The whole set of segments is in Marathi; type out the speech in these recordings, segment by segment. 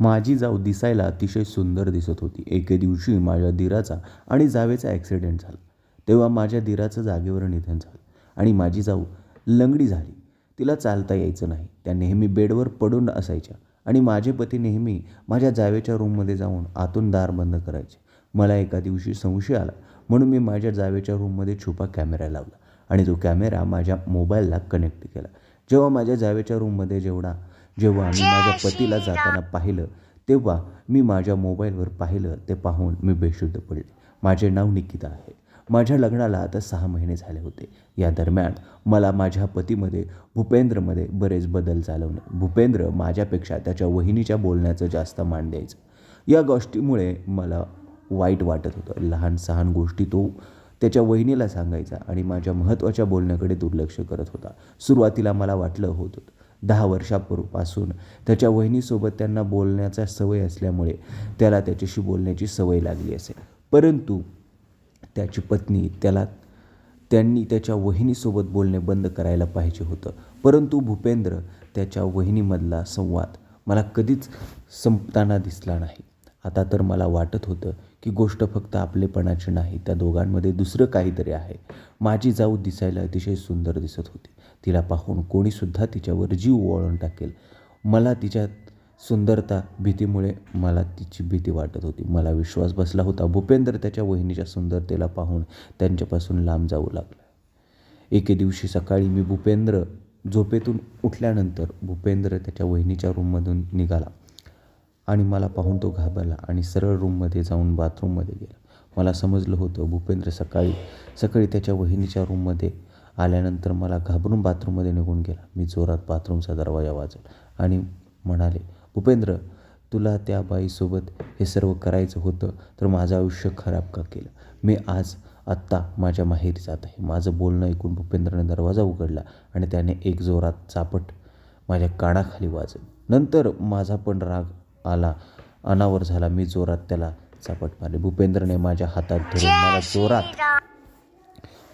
माझी जाऊ दिसायला अतिशय सुंदर दिसत होती. एके दिवशी माझ्या दीराचा आणि जावेचा ॲक्सिडेंट झाला. तेव्हा माझ्या दीराचं जागेवर निधन झालं आणि माझी जाऊ लंगडी झाली. तिला चालता यायचं नाही. त्या नेहमी बेडवर पडून असायच्या आणि माझे पती नेहमी माझ्या जावेच्या रूममध्ये जाऊन आतून दार बंद करायचे. मला एका दिवशी संशय आला म्हणून मी माझ्या जावेच्या रूममध्ये छुपा कॅमेरा लावला आणि तो कॅमेरा माझ्या मोबाईलला कनेक्ट केला. जेव्हा माझ्या जावेच्या रूममध्ये जेव्हा मी माझ्या पतीला जाताना पाहिलं तेव्हा मी माझ्या मोबाईलवर पाहिलं ते पाहून मी बेशुद्ध पडले. माझे नाव निकिता आहे. माझ्या लग्नाला आता 6 महिने झाले होते. या दरम्यान मला माझ्या पतीमध्ये भूपेंद्रमध्ये बरेच बदल जाणवले. भूपेंद्र माझ्यापेक्षा त्याच्या वहिनीच्या बोलण्याचं जास्त मान द्यायचं. या गोष्टीमुळे मला वाईट वाटत होतं. लहान सहान गोष्टी तो त्याच्या वहिनीला सांगायचा आणि माझ्या महत्त्वाच्या बोलण्याकडे दुर्लक्ष करत होता. सुरुवातीला मला वाटलं होतं 10 वर्षांपासून त्याच्या वहिनीसोबत त्यांना बोलण्याचा सवय असल्यामुळे त्याला त्याच्याशी बोलण्याची सवय लागली असेल. परंतु त्याची पत्नी त्यांनी त्याच्या वहिनीसोबत बोलणे बंद करायला पाहिजे होतं. परंतु भूपेंद्र त्याच्या वहिनीमधला संवाद मला कधीच संपताना दिसला नाही. आता तर मला वाटत होतं की गोष्ट फक्त आपलेपणाची नाही, त्या दोघांमध्ये दुसरं काहीतरी आहे. माझी जाऊ दिसायला अतिशय सुंदर दिसत होती. तिला पाहून कोणीसुद्धा तिच्यावर जीव ओवाळून टाकेल. मला तिच्या भीतीमुळे मला तिची भीती वाटत होती. मला विश्वास बसला होता भूपेंद्र त्याच्या वहिनीच्या सुंदरतेला पाहून त्यांच्यापासून लांब जाऊ लागला. एके दिवशी सकाळी मी भूपेंद्र झोपेतून उठल्यानंतर भूपेंद्र त्याच्या वहिनीच्या रूममधून निघाला आणि मला पाहून तो घाबरला आणि सरळ रूममध्ये जाऊन बाथरूममध्ये गेला. मला समजलं होतं भूपेंद्र सकाळी त्याच्या वहिनीच्या रूममध्ये आल्यानंतर मला घाबरून बाथरूममध्ये निघून गेला. मी जोरात बाथरूमचा दरवाजा वाजवला आणि म्हणाले, भूपेंद्र, तुला त्या बाईसोबत हे सर्व करायचं होतं तर माझं आयुष्य खराब का केलं? मी आत्ता माझ्या माहेरी जात आहे. माझं बोलणं ऐकून भूपेंद्रने दरवाजा उघडला आणि त्याने एक जोरात चापट माझ्या कानाखाली वाजवली. नंतर माझा पण राग अनावर झाला. मी जोरात त्याला चापट मारली. भूपेंद्रने माझ्या हातात धरून मला जोरात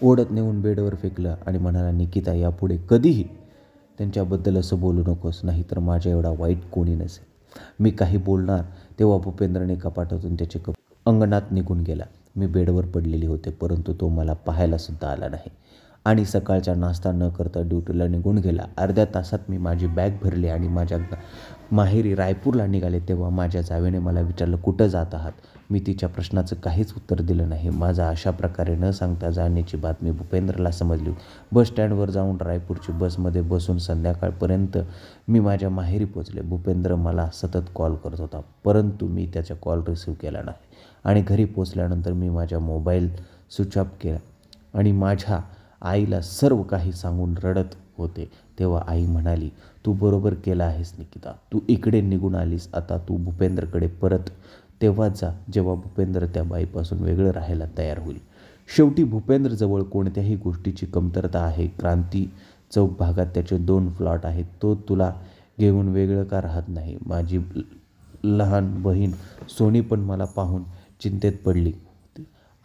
ओढत नेऊन बेडवर फेकलं आणि म्हणाला, निकिता, यापुढे कधीही त्यांच्याबद्दल असं बोलू नकोस, नाहीतर माझ्या एवढा वाईट कोणी नसेल. मी काही बोलणार तेव्हा भूपेंद्रने कपाटातून त्याचे अंगणात निघून गेला. मी बेडवर पडलेली होते, परंतु तो मला पाहायला सुद्धा आला नाही आणि सकाळचा नाश्ता न करता ड्युटीला निघून गेला. अर्ध्या तासात मी माझी बॅग भरली आणि माझ्या माहेरी रायपूरला निघाले. तेव्हा माझ्या जावेने मला विचारलं, कुठं जात आहात? मी तिच्या प्रश्नाचं काहीच उत्तर दिलं नाही. माझा अशा प्रकारे न सांगता जाण्याची बातमी भूपेंद्रला समजली. बस स्टँडवर जाऊन रायपूरची बसमध्ये बसून संध्याकाळपर्यंत मी माझ्या माहेरी पोचले. भूपेंद्र मला सतत कॉल करत होता, परंतु मी त्याचा कॉल रिसीव्ह केला नाही आणि घरी पोचल्यानंतर मी माझा मोबाईल स्विच ऑफ केला आणि माझ्या आईला सर्व काही सांगून रडत होते. तेव्हा आई म्हणाली, तू बरोबर केलं आहेस निकिता, तू इकडे निघून आलीस. आता तू भूपेंद्रकडे परत तेव्हाच जा जेव्हा भूपेंद्र त्या बाईपासून वेगळं राहायला तयार होईल. शेवटी भूपेंद्रजवळ कोणत्याही गोष्टीची कमतरता आहे. क्रांती चौक भागात त्याचे 2 फ्लॅट आहेत. तो तुला घेऊन वेगळं का राहत नाही? माझी लहान बहीण सोनी पण मला पाहून चिंतेत पडली.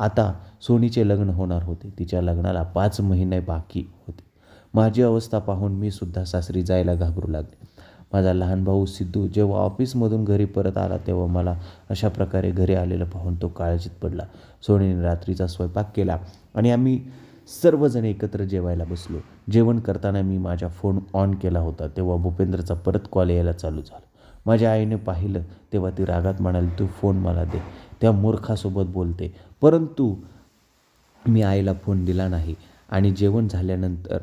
आता सोनीचे लग्न होणार होते. तिच्या लग्नाला 5 महिने बाकी होते. माझी अवस्था पाहून मी सुद्धा सासरी जायला घाबरू लागले. माझा लहान भाऊ सिद्धू जेव्हा ऑफिसमधून घरी परत आला तेव्हा मला अशा प्रकारे घरी आलेलं पाहून तो काळजीत पडला. सोनीने रात्रीचा स्वयंपाक केला आणि आम्ही सर्वजण एकत्र जेवायला बसलो. जेवण करताना मी माझा फोन ऑन केला होता तेव्हा भूपेंद्रचा परत कॉल यायला चालू झाला. माझ्या आईने पाहिलं तेव्हा ती रागात म्हणाली, तू फोन मला दे, त्या मूर्खासोबत बोलते. परंतु मी आईला फोन दिला नाही आणि जेवण झाल्यानंतर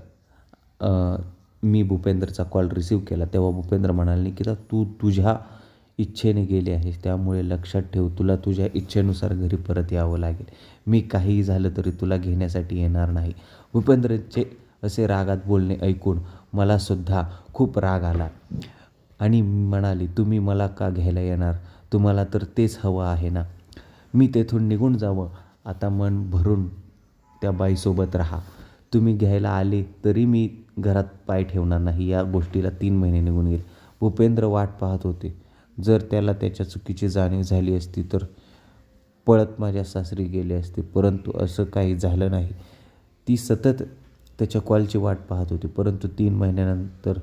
मी भूपेंद्रचा कॉल रिसीव्ह केला. तेव्हा भूपेंद्र म्हणाले, निकिता, तू तुझ्या इच्छेने गेली आहेस, त्यामुळे लक्षात ठेव, तुला तुझ्या इच्छेनुसार घरी परत यावं लागेल. मी काहीही झालं तरी तुला घेण्यासाठी येणार नाही. भूपेंद्रचे असे रागात बोलणे ऐकून मला सुद्धा खूप राग आला आणि म्हणाली, तुम्ही मला का घ्यायला येणार? तुम्हाला तर तेच हवं आहे ना? मी तेथून निघून जावं? आता मन भरून त्या बाईसोबत राहा. तुम्ही घ्यायला आले तरी मी घरात पाय ठेवणार नाही. या गोष्टीला 3 महिने निघून गेले. भूपेंद्र वाट पाहत होते. जर त्याला त्याच्या चुकीची जाणीव झाली असती तर पळत माझ्या सासरी गेले असते, परंतु असं काही झालं नाही. ती सतत त्याच्या कॉलची वाट पाहत होती, परंतु 3 महिन्यानंतर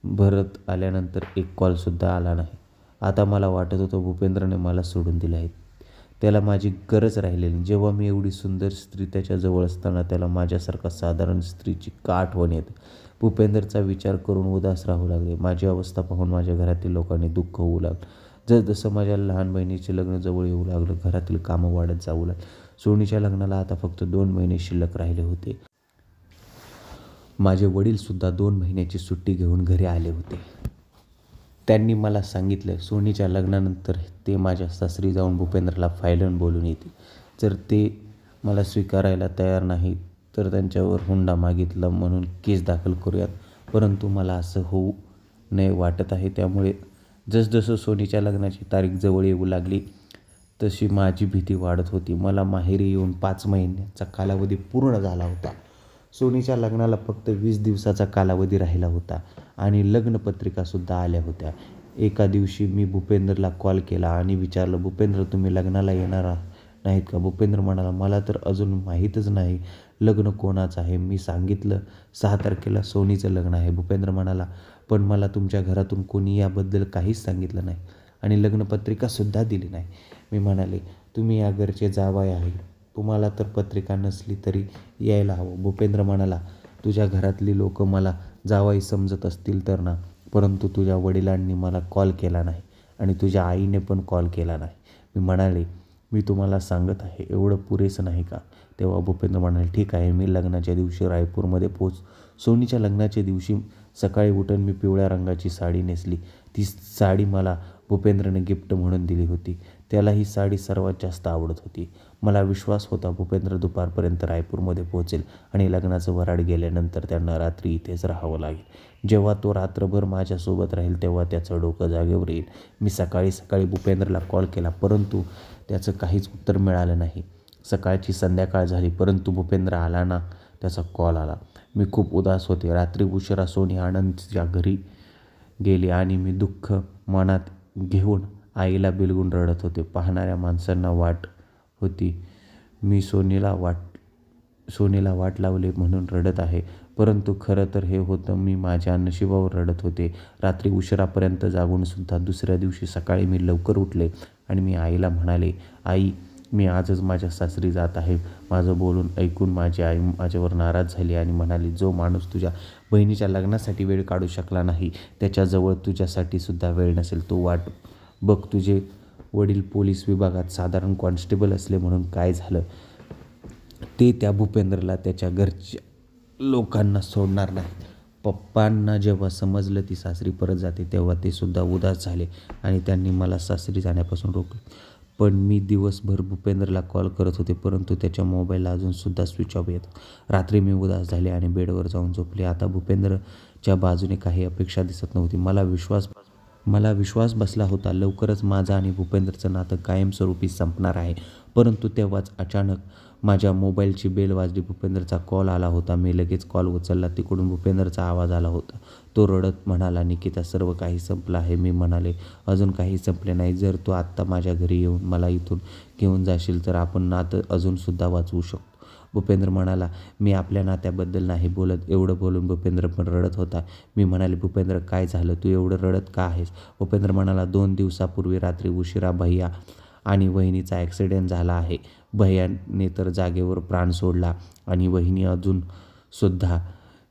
भरत आल्यानंतर एक कॉलसुद्धा आला नाही. आता मला वाटत होतं भूपेंद्रने मला सोडून दिले आहे. त्याला माझी गरज राहिलेली. जेव्हा मी एवढी सुंदर स्त्री त्याच्याजवळ असताना त्याला माझ्यासारखा साधारण स्त्रीची का आठवण येते. भूपेंद्रचा विचार करून उदास राहू लागले. माझी अवस्था पाहून माझ्या घरातील लोकांनी दुःख होऊ लागलं. जसजसं माझ्या लहान बहिणीचे लग्न जवळ येऊ लागलं, घरातील कामं वाढत जाऊ लागली. सोनीच्या लग्नाला आता फक्त 2 महिने शिल्लक राहिले होते. माझे वडीलसुद्धा 2 महिन्याची सुट्टी घेऊन घरी आले होते. त्यांनी मला सांगितलं, सोनीच्या लग्नानंतर ते माझ्या सासरी जाऊन भूपेंद्रला फायलन बोलून येतील. जर ते मला स्वीकारायला तयार नाहीत तर त्यांच्यावर हुंडा मागितला म्हणून केस दाखल करूयात. परंतु मला असं होऊ नये वाटत आहे. त्यामुळे जसजसं सोनीच्या लग्नाची तारीख जवळ येऊ लागली तशी माझी भीती वाढत होती. मला माहेरी येऊन 5 महिन्याचा कालावधी पूर्ण झाला होता. सोनीच्या लग्नाला फक्त 20 दिवसाचा कालावधी राहिला होता आणि लग्नपत्रिकासुद्धा आल्या होत्या. एका दिवशी मी भूपेंद्रला कॉल केला आणि विचारलं, भूपेंद्र, तुम्ही लग्नाला येणार नाहीत का? भूपेंद्र म्हणाला, मला तर अजून माहीतच नाही लग्न कोणाचं आहे. मी सांगितलं 6 तारखेला सोनीचं लग्न आहे. भूपेंद्र म्हणाला, पण मला तुमच्या घरातून कोणी याबद्दल काहीच सांगितलं नाही आणि लग्नपत्रिकासुद्धा दिली नाही. मी म्हणाले, तुम्ही या घरचे जावई आहे, तुम्हाला तर पत्रिका नसली तरी यायला हवं. भूपेंद्र म्हणाला, तुझ्या घरातली लोक मला जावई समजत असतील तर ना, परंतु तुझ्या वडिलांनी मला कॉल केला नाही आणि तुझ्या आईने पण कॉल केला नाही. मी म्हणाले, मी तुम्हाला सांगत आहे, एवढं पुरेसं नाही का? तेव्हा भूपेंद्र म्हणाले, ठीक आहे, मी लग्नाच्या दिवशी रायपूरमध्ये सोनीच्या लग्नाच्या दिवशी सकाळी उठून मी पिवळ्या रंगाची साडी नेसली. ती साडी मला भूपेंद्रने गिफ्ट म्हणून दिली होती. त्याला ही साडी सर्वात जास्त आवडत होती. मला विश्वास होता भूपेंद्र दुपारपर्यंत रायपूरमध्ये पोहोचेल आणि लग्नाचं वऱ्हाड गेल्यानंतर त्यांना रात्री इथेच राहावं लागेल. जेव्हा तो रात्रभर माझ्यासोबत राहील तेव्हा त्याचं डोकं जागेवर येईल. मी सकाळी भूपेंद्रला कॉल केला, परंतु त्याचं काहीच उत्तर मिळालं नाही. सकाळची संध्याकाळ झाली, परंतु भूपेंद्र आला ना त्याचा कॉल आला. मी खूप उदास होते. रात्री उशिरा सोनी आनंदच्या घरी गेली आणि मी दुःख मनात घेऊन आईला बिलगून रडत होते. पाहणाऱ्या माणसांना वाट होती मी सोनीला वाट लावली म्हणून रडत आहे, परंतु खरं तर हे होतं मी माझ्या नशिबावर रडत होते. रात्री उशिरापर्यंत जागूनसुद्धा दुसऱ्या दिवशी सकाळी मी लवकर उठले आणि मी आईला म्हणाले, आई, मी आजच माझ्या सासरी जात आहे. माझं बोलून ऐकून माझी आई माझ्यावर नाराज झाली आणि म्हणाली, जो माणूस तुझ्या बहिणीच्या लग्नासाठी वेळ काढू शकला नाही त्याच्याजवळ तुझ्यासाठी सुद्धा वेळ नसेल. तो वाट बघ, तुझे वडील पोलीस विभागात साधारण कॉन्स्टेबल असले म्हणून काय झालं? ते त्या भूपेंद्रला त्याच्या घरच्या लोकांना सोडणार नाही. पप्पांना जेव्हा समजलं ती सासरी परत जाते तेव्हा ते सुद्धा उदास झाले आणि त्यांनी मला सासरी जाण्यापासून रोखले. पण मी दिवसभर भूपेंद्रला कॉल करत होते, परंतु त्याच्या मोबाईलला अजूनसुद्धा स्विच ऑफ येत. रात्री मी उदास झाले आणि बेडवर जाऊन झोपले. आता भूपेंद्रच्या बाजूने काही अपेक्षा दिसत नव्हती. मला विश्वास बसला होता लवकरच माझं आणि भूपेंद्रचं नातं कायमस्वरूपी संपणार आहे. परंतु तेव्हाच अचानक माझ्या मोबाईलची बेल वाजली. भूपेंद्रचा कॉल आला होता. मी लगेच कॉल उचलला. तिकडून भूपेंद्रचा आवाज आला होता. तो रडत म्हणाला, निकिता, सर्व काही संपलं आहे. मी म्हणाले, अजून काही संपले नाही. जर तू आत्ता माझ्या घरी येऊन मला इथून घेऊन जाशील तर आपण नातं अजूनसुद्धा वाचवू शकतो. भूपेंद्र म्हणाला, मी आपल्या नात्याबद्दल नाही बोलत. एवढं बोलून भूपेंद्र पण रडत होता. मी म्हणाले, भूपेंद्र, काय झालं? तू एवढं रडत का आहेस? भूपेंद्र म्हणाला, 2 दिवसापूर्वी रात्री उशिरा भैया आणि वहिनीचा ॲक्सिडेंट झाला आहे. भैयाने तर जागेवर प्राण सोडला आणि वहिनी अजूनसुद्धा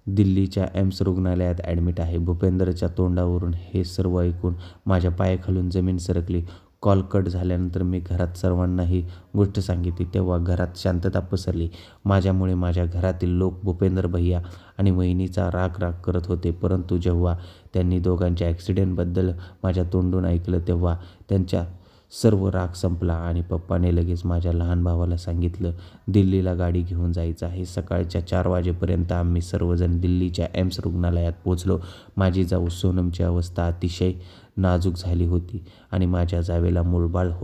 दिल्लीच्या एम्स रुग्णालयात ॲडमिट आहे. भूपेंद्रच्या तोंडावरून हे सर्व ऐकून माझ्या पायाखालून जमीन सरकली. कॉल कट झाल्यानंतर मी घरात सर्वांना ही गोष्ट सांगितली. तेव्हा घरात शांतता पसरली. माझ्यामुळे माझ्या घरातील लोक भूपेंद्र भैया आणि वहिनीचा राग करत होते, परंतु जेव्हा त्यांनी दोघांच्या ॲक्सिडेंटबद्दल माझ्या तोंडून ऐकलं तेव्हा त्यांचा सर्व राग संपला आणि पप्पाने लगेच माझ्या लहान भावाला सांगितलं, दिल्लीला गाडी घेऊन जायचं आहे. सकाळच्या 4 वाजेपर्यंत आम्ही सर्वजण दिल्लीच्या एम्स रुग्णालयात पोहोचलो. माझी जाऊ सोनमची अवस्था अतिशय नाजूक झाली होती आणि माझ्या जावेला मूलबाळ होत